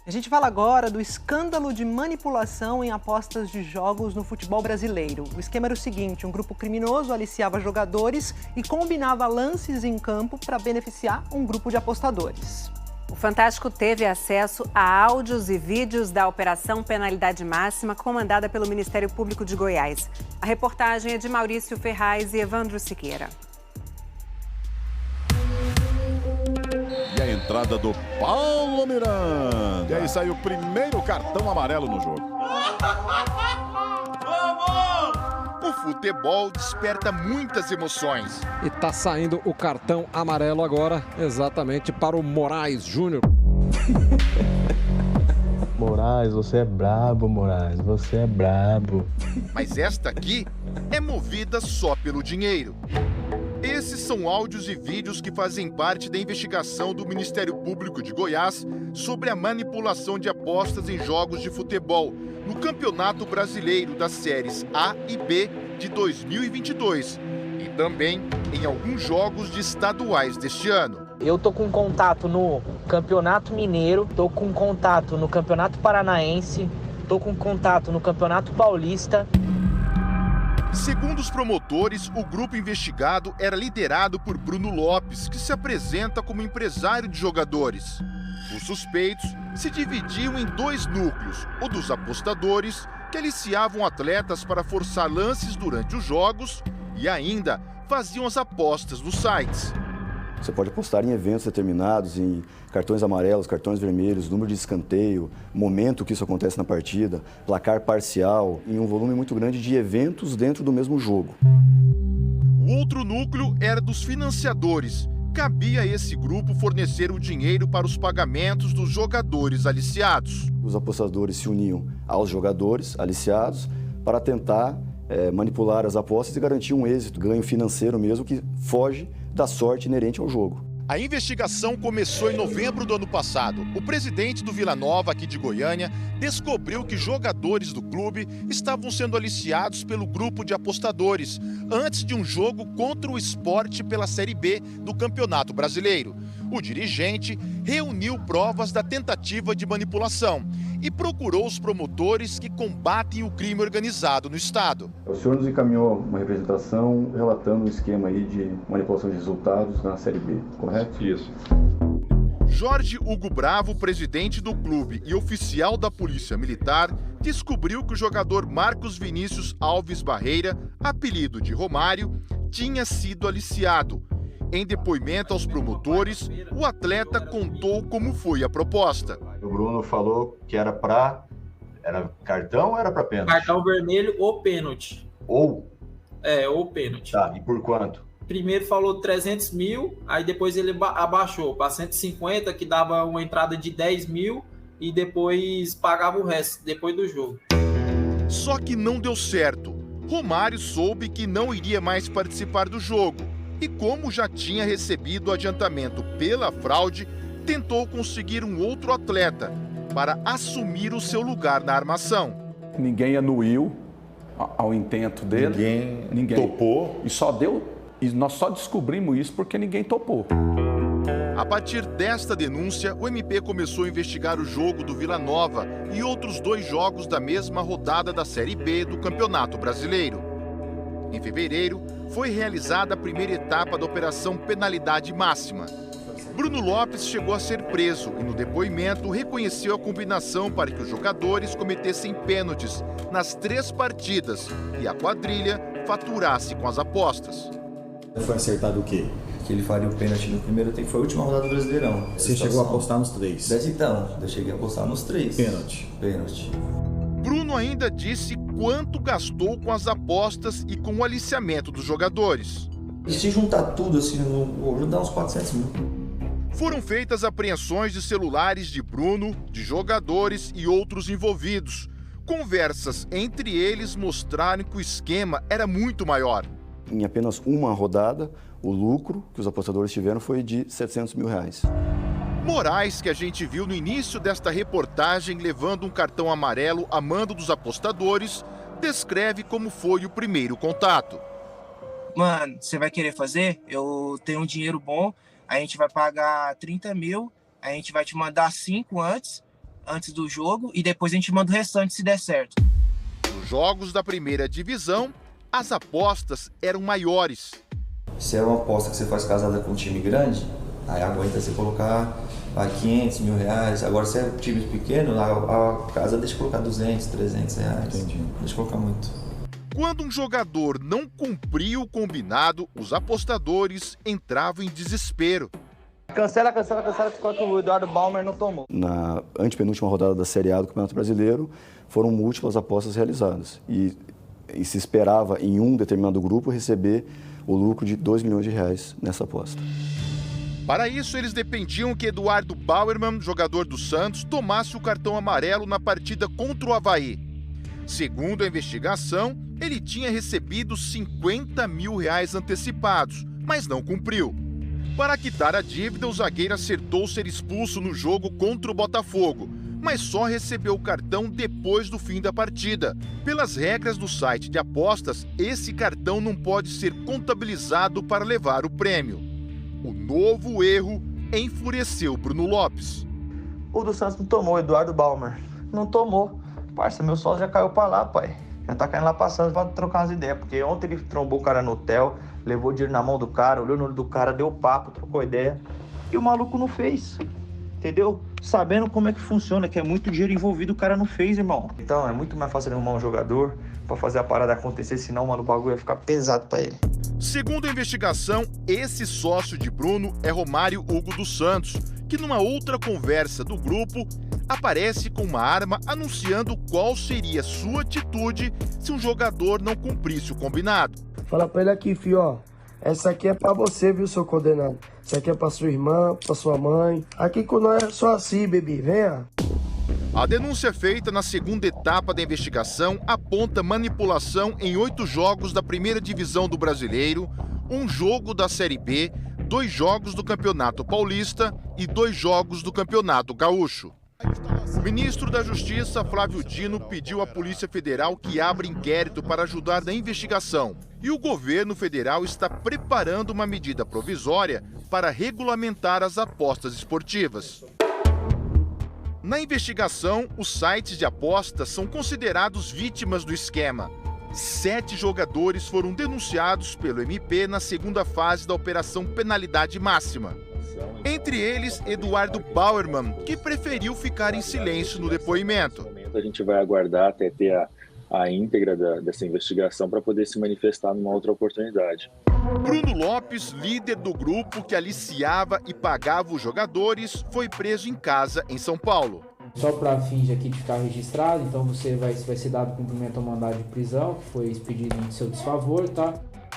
A gente fala agora do escândalo de manipulação em apostas de jogos no futebol brasileiro. O esquema era o seguinte: um grupo criminoso aliciava jogadores e combinava lances em campo para beneficiar um grupo de apostadores. O Fantástico teve acesso a áudios e vídeos da Operação Penalidade Máxima, comandada pelo Ministério Público de Goiás. A reportagem é de Maurício Ferraz e Evandro Siqueira. E a entrada do Paulo Miranda. E aí saiu o primeiro cartão amarelo no jogo. O futebol desperta muitas emoções. E tá saindo o cartão amarelo agora, exatamente para o Moraes Júnior. Moraes, você é brabo, Moraes, você é brabo. Mas esta aqui é movida só pelo dinheiro. Esses são áudios e vídeos que fazem parte da investigação do Ministério Público de Goiás sobre a manipulação de apostas em jogos de futebol no Campeonato Brasileiro das séries A e B de 2022 e também em alguns jogos de estaduais deste ano. Eu tô com contato no Campeonato Mineiro, tô com contato no Campeonato Paranaense, tô com contato no Campeonato Paulista. Segundo os promotores, o grupo investigado era liderado por Bruno Lopes, que se apresenta como empresário de jogadores. Os suspeitos se dividiam em dois núcleos: o dos apostadores, que aliciavam atletas para forçar lances durante os jogos, e ainda faziam as apostas nos sites. Você pode apostar em eventos determinados, em cartões amarelos, cartões vermelhos, número de escanteio, momento que isso acontece na partida, placar parcial, em um volume muito grande de eventos dentro do mesmo jogo. O outro núcleo era dos financiadores. Cabia a esse grupo fornecer o dinheiro para os pagamentos dos jogadores aliciados. Os apostadores se uniam aos jogadores aliciados para tentar manipular as apostas e garantir um êxito, ganho financeiro mesmo, que foge da sorte inerente ao jogo. A investigação começou em novembro do ano passado. O presidente do Vila Nova, aqui de Goiânia, descobriu que jogadores do clube estavam sendo aliciados pelo grupo de apostadores antes de um jogo contra o Sport pela Série B do Campeonato Brasileiro. O dirigente reuniu provas da tentativa de manipulação e procurou os promotores que combatem o crime organizado no estado. O senhor nos encaminhou uma representação relatando um esquema aí de manipulação de resultados na Série B, correto? Isso. Jorge Hugo Bravo, presidente do clube e oficial da Polícia Militar, descobriu que o jogador Marcos Vinícius Alves Barreira, apelido de Romário, tinha sido aliciado. Em depoimento aos promotores, o atleta contou como foi a proposta. O Bruno falou que era cartão ou era para pênalti? Cartão vermelho ou pênalti. Ou Pênalti. Tá, e por quanto? Primeiro falou 300 mil, aí depois ele abaixou para 150, que dava uma entrada de 10 mil, e depois pagava o resto, depois do jogo. Só que não deu certo. Romário soube que não iria mais participar do jogo. E como já tinha recebido o adiantamento pela fraude, tentou conseguir um outro atleta para assumir o seu lugar na armação. Ninguém anuiu ao intento dele. Ninguém topou. E nós só descobrimos isso porque ninguém topou. A partir desta denúncia, o MP começou a investigar o jogo do Vila Nova e outros dois jogos da mesma rodada da Série B do Campeonato Brasileiro. Em fevereiro, foi realizada a primeira etapa da Operação Penalidade Máxima. Bruno Lopes chegou a ser preso e, no depoimento, reconheceu a combinação para que os jogadores cometessem pênaltis nas 3 partidas e a quadrilha faturasse com as apostas. Foi acertado o quê? Que ele faria o pênalti no primeiro tempo, foi a última rodada do Brasileirão. Você chegou a apostar nos 3? Desde então, eu cheguei a apostar nos 3. Pênalti. Bruno ainda disse quanto gastou com as apostas e com o aliciamento dos jogadores. E se juntar tudo assim, vou dar uns 400 mil. Foram feitas apreensões de celulares de Bruno, de jogadores e outros envolvidos. Conversas entre eles mostraram que o esquema era muito maior. Em apenas uma rodada, o lucro que os apostadores tiveram foi de R$700 mil. Moraes, que a gente viu no início desta reportagem levando um cartão amarelo a mando dos apostadores, descreve como foi o primeiro contato. Mano, você vai querer fazer? Eu tenho um dinheiro bom, a gente vai pagar 30 mil, a gente vai te mandar 5 antes, antes do jogo e depois a gente manda o restante se der certo. Nos jogos da primeira divisão, as apostas eram maiores. Se é uma aposta que você faz casada com um time grande, aí aguenta você colocar 500 mil reais. Agora, se é time pequeno, a casa deixa colocar 200, 300 reais. Entendi. Deixa colocar muito. Quando um jogador não cumpria o combinado, os apostadores entravam em desespero. Cancela, que o Eduardo Balmer não tomou. Na antepenúltima rodada da Série A do Campeonato Brasileiro, foram múltiplas apostas realizadas. E se esperava, em um determinado grupo, receber o lucro de R$2 milhões nessa aposta. Para isso, eles dependiam que Eduardo Bauerman, jogador do Santos, tomasse o cartão amarelo na partida contra o Avaí. Segundo a investigação, ele tinha recebido R$50 mil antecipados, mas não cumpriu. Para quitar a dívida, o zagueiro acertou ser expulso no jogo contra o Botafogo, mas só recebeu o cartão depois do fim da partida. Pelas regras do site de apostas, esse cartão não pode ser contabilizado para levar o prêmio. O novo erro enfureceu Bruno Lopes. O do Santos não tomou, o Eduardo Balmer. Não tomou. Parça, meu sócio já caiu pra lá, pai. Já tá caindo lá passando pra trocar umas ideias. Porque ontem ele trombou o cara no hotel, levou o dinheiro na mão do cara, olhou no olho do cara, deu papo, trocou ideia. E o maluco não fez. Entendeu? Sabendo como é que funciona, que é muito dinheiro envolvido, o cara não fez, irmão. Então é muito mais fácil arrumar um jogador pra fazer a parada acontecer, senão, mano, o bagulho ia ficar pesado pra ele. Segundo a investigação, esse sócio de Bruno é Romário Hugo dos Santos, que numa outra conversa do grupo, aparece com uma arma anunciando qual seria sua atitude se um jogador não cumprisse o combinado. Fala pra ele aqui, filho, ó. Essa aqui é pra você, viu, seu condenado? Essa aqui é pra sua irmã, pra sua mãe. Aqui com nós é só assim, bebê. Venha. A denúncia feita na segunda etapa da investigação aponta manipulação em 8 jogos da primeira divisão do Brasileiro, um jogo da Série B, 2 jogos do Campeonato Paulista e 2 jogos do Campeonato Gaúcho. O ministro da Justiça, Flávio Dino, pediu à Polícia Federal que abra inquérito para ajudar na investigação. E o governo federal está preparando uma medida provisória para regulamentar as apostas esportivas. Na investigação, os sites de apostas são considerados vítimas do esquema. 7 jogadores foram denunciados pelo MP na segunda fase da Operação Penalidade Máxima. Entre eles, Eduardo Bauerman, que preferiu ficar em silêncio no depoimento. A gente vai aguardar até ter a íntegra dessa investigação para poder se manifestar numa outra oportunidade. Bruno Lopes, líder do grupo que aliciava e pagava os jogadores, foi preso em casa em São Paulo. Só para fins aqui de ficar registrado, então você vai ser dado cumprimento ao mandado de prisão, que foi expedido em seu desfavor, tá?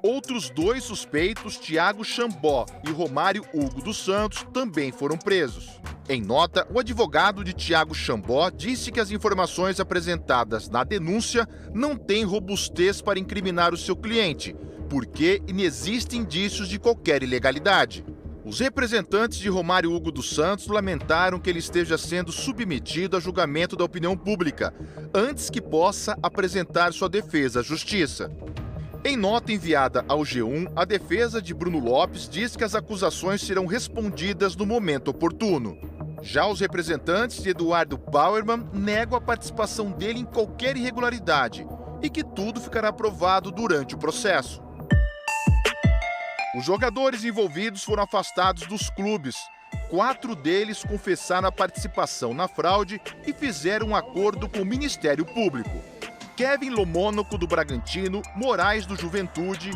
Outros 2 suspeitos, Thiago Chambó e Romário Hugo dos Santos, também foram presos. Em nota, o advogado de Thiago Chambó disse que as informações apresentadas na denúncia não têm robustez para incriminar o seu cliente, porque inexistem indícios de qualquer ilegalidade. Os representantes de Romário Hugo dos Santos lamentaram que ele esteja sendo submetido a julgamento da opinião pública, antes que possa apresentar sua defesa à Justiça. Em nota enviada ao G1, a defesa de Bruno Lopes diz que as acusações serão respondidas no momento oportuno. Já os representantes de Eduardo Bauerman negam a participação dele em qualquer irregularidade e que tudo ficará aprovado durante o processo. Os jogadores envolvidos foram afastados dos clubes. 4 deles confessaram a participação na fraude e fizeram um acordo com o Ministério Público. Kevin Lomônaco, do Bragantino, Moraes, do Juventude,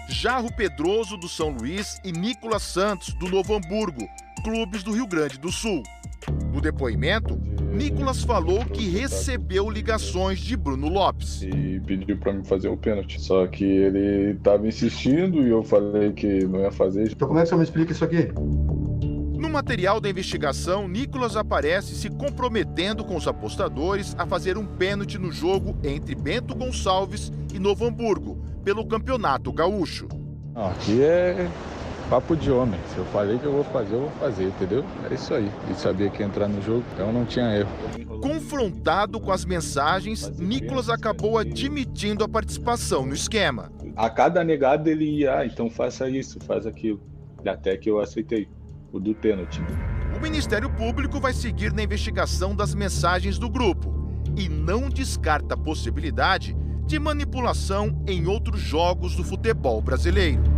Jarro Pedroso, do São Luís e Nicolas Santos, do Novo Hamburgo, clubes do Rio Grande do Sul. No depoimento, Nicolas falou que recebeu ligações de Bruno Lopes. E pediu para me fazer o pênalti, só que ele estava insistindo e eu falei que não ia fazer. Então como é que você me explica isso aqui? No material da investigação, Nicolas aparece se comprometendo com os apostadores a fazer um pênalti no jogo entre Bento Gonçalves e Novo Hamburgo, pelo Campeonato Gaúcho. Não, aqui é papo de homem. Se eu falei que eu vou fazer, entendeu? É isso aí. E sabia que ia entrar no jogo, então não tinha erro. Confrontado com as mensagens, Nicolas acabou admitindo a participação no esquema. A cada negada ele ia, então faça isso, faz aquilo. Até que eu aceitei. O do pênalti. O Ministério Público vai seguir na investigação das mensagens do grupo e não descarta a possibilidade de manipulação em outros jogos do futebol brasileiro.